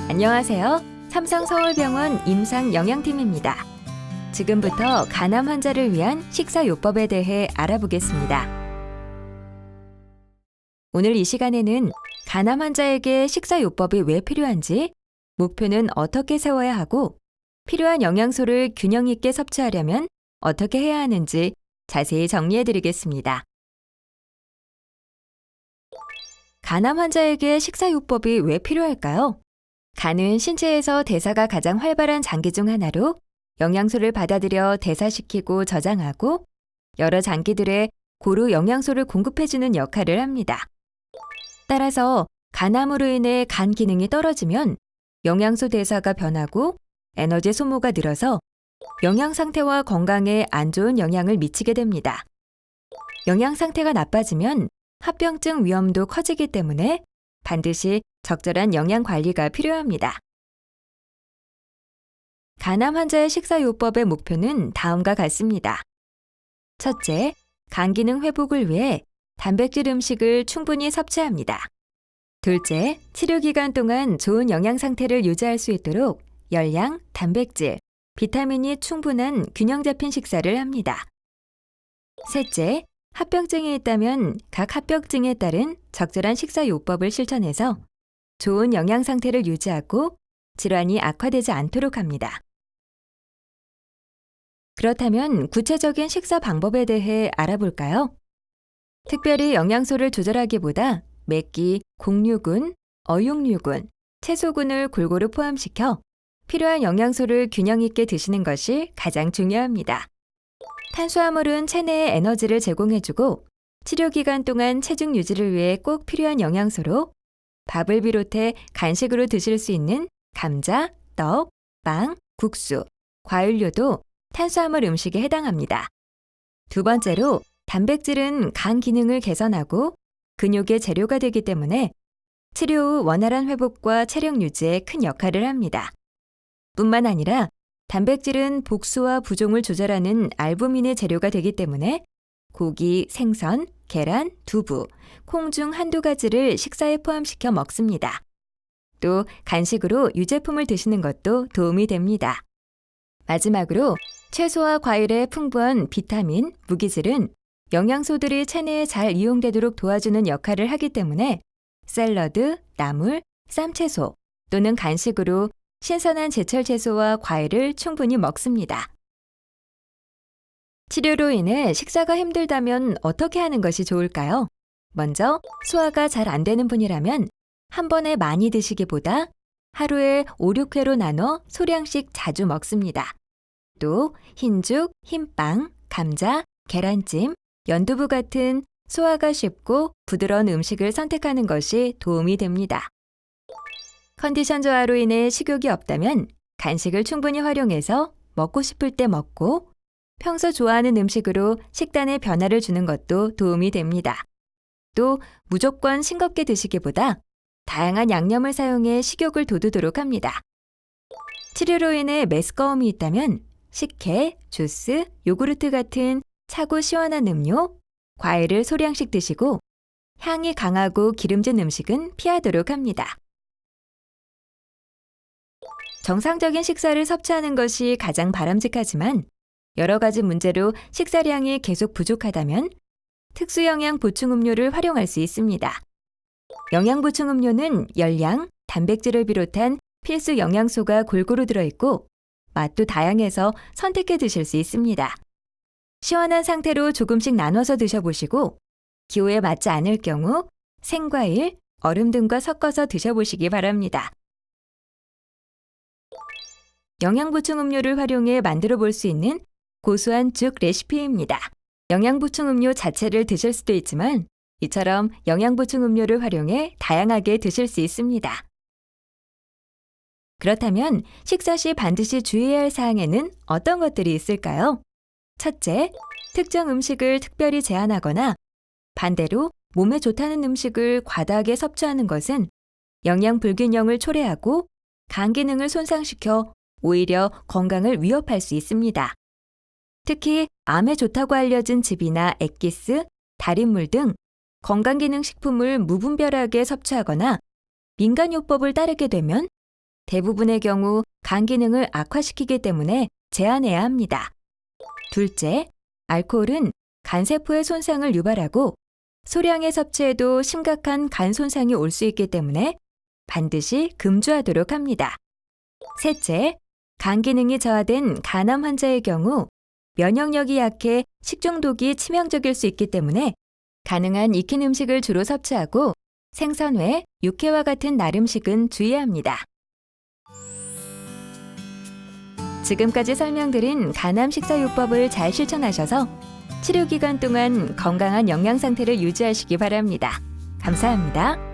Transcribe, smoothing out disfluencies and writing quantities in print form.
안녕하세요. 삼성서울병원 임상영양팀입니다. 지금부터 간암 환자를 위한 식사요법에 대해 알아보겠습니다. 오늘 이 시간에는 간암 환자에게 식사요법이 왜 필요한지, 목표는 어떻게 세워야 하고, 필요한 영양소를 균형 있게 섭취하려면 어떻게 해야 하는지 자세히 정리해 드리겠습니다. 간암 환자에게 식사요법이 왜 필요할까요? 간은 신체에서 대사가 가장 활발한 장기 중 하나로 영양소를 받아들여 대사시키고 저장하고 여러 장기들의 고루 영양소를 공급해주는 역할을 합니다. 따라서 간암으로 인해 간 기능이 떨어지면 영양소 대사가 변하고 에너지 소모가 늘어서 영양 상태와 건강에 안 좋은 영향을 미치게 됩니다. 영양 상태가 나빠지면 합병증 위험도 커지기 때문에 반드시 적절한 영양 관리가 필요합니다. 간암 환자의 식사요법의 목표는 다음과 같습니다. 첫째, 간 기능 회복을 위해 단백질 음식을 충분히 섭취합니다. 둘째, 치료 기간 동안 좋은 영양 상태를 유지할 수 있도록 열량, 단백질, 비타민이 충분한 균형 잡힌 식사를 합니다. 셋째, 합병증이 있다면 각 합병증에 따른 적절한 식사요법을 실천해서 좋은 영양 상태를 유지하고 질환이 악화되지 않도록 합니다. 그렇다면 구체적인 식사 방법에 대해 알아볼까요? 특별히 영양소를 조절하기보다 맵기, 곡류군, 어육류군, 채소군을 골고루 포함시켜 필요한 영양소를 균형 있게 드시는 것이 가장 중요합니다. 탄수화물은 체내에 에너지를 제공해주고 치료 기간 동안 체중 유지를 위해 꼭 필요한 영양소로 밥을 비롯해 간식으로 드실 수 있는 감자, 떡, 빵, 국수, 과일류도 탄수화물 음식에 해당합니다. 두 번째로 단백질은 간 기능을 개선하고 근육의 재료가 되기 때문에 치료 후 원활한 회복과 체력 유지에 큰 역할을 합니다. 뿐만 아니라 단백질은 복수와 부종을 조절하는 알부민의 재료가 되기 때문에 고기, 생선, 계란, 두부, 콩 중 한두 가지를 식사에 포함시켜 먹습니다. 또 간식으로 유제품을 드시는 것도 도움이 됩니다. 마지막으로 채소와 과일의 풍부한 비타민, 무기질은 영양소들이 체내에 잘 이용되도록 도와주는 역할을 하기 때문에 샐러드, 나물, 쌈채소 또는 간식으로 신선한 제철 채소와 과일을 충분히 먹습니다. 치료로 인해 식사가 힘들다면 어떻게 하는 것이 좋을까요? 먼저 소화가 잘 안 되는 분이라면 한 번에 많이 드시기보다 하루에 5, 6회로 나눠 소량씩 자주 먹습니다. 또 흰죽, 흰빵, 감자, 계란찜, 연두부 같은 소화가 쉽고 부드러운 음식을 선택하는 것이 도움이 됩니다. 컨디션 저하로 인해 식욕이 없다면 간식을 충분히 활용해서 먹고 싶을 때 먹고 평소 좋아하는 음식으로 식단에 변화를 주는 것도 도움이 됩니다. 또 무조건 싱겁게 드시기보다 다양한 양념을 사용해 식욕을 돋우도록 합니다. 치료로 인해 메스꺼움이 있다면 식혜, 주스, 요구르트 같은 차고 시원한 음료, 과일을 소량씩 드시고 향이 강하고 기름진 음식은 피하도록 합니다. 정상적인 식사를 섭취하는 것이 가장 바람직하지만 여러 가지 문제로 식사량이 계속 부족하다면 특수영양 보충 음료를 활용할 수 있습니다. 영양 보충 음료는 열량, 단백질을 비롯한 필수 영양소가 골고루 들어있고 맛도 다양해서 선택해 드실 수 있습니다. 시원한 상태로 조금씩 나눠서 드셔보시고 기호에 맞지 않을 경우 생과일, 얼음 등과 섞어서 드셔보시기 바랍니다. 영양보충 음료를 활용해 만들어 볼 수 있는 고소한 죽 레시피입니다. 영양보충 음료 자체를 드실 수도 있지만 이처럼 영양보충 음료를 활용해 다양하게 드실 수 있습니다. 그렇다면 식사 시 반드시 주의해야 할 사항에는 어떤 것들이 있을까요? 첫째, 특정 음식을 특별히 제한하거나 반대로 몸에 좋다는 음식을 과다하게 섭취하는 것은 영양 불균형을 초래하고 간 기능을 손상시켜 오히려 건강을 위협할 수 있습니다. 특히 암에 좋다고 알려진 즙이나 액기스, 달인물 등 건강기능식품을 무분별하게 섭취하거나 민간요법을 따르게 되면 대부분의 경우 간 기능을 악화시키기 때문에 제한해야 합니다. 둘째, 알코올은 간세포의 손상을 유발하고 소량의 섭취에도 심각한 간 손상이 올 수 있기 때문에 반드시 금주하도록 합니다. 셋째, 간 기능이 저하된 간암 환자의 경우 면역력이 약해 식중독이 치명적일 수 있기 때문에 가능한 익힌 음식을 주로 섭취하고 생선회, 육회와 같은 날음식은 주의합니다. 지금까지 설명드린 간암 식사요법을 잘 실천하셔서 치료 기간 동안 건강한 영양 상태를 유지하시기 바랍니다. 감사합니다.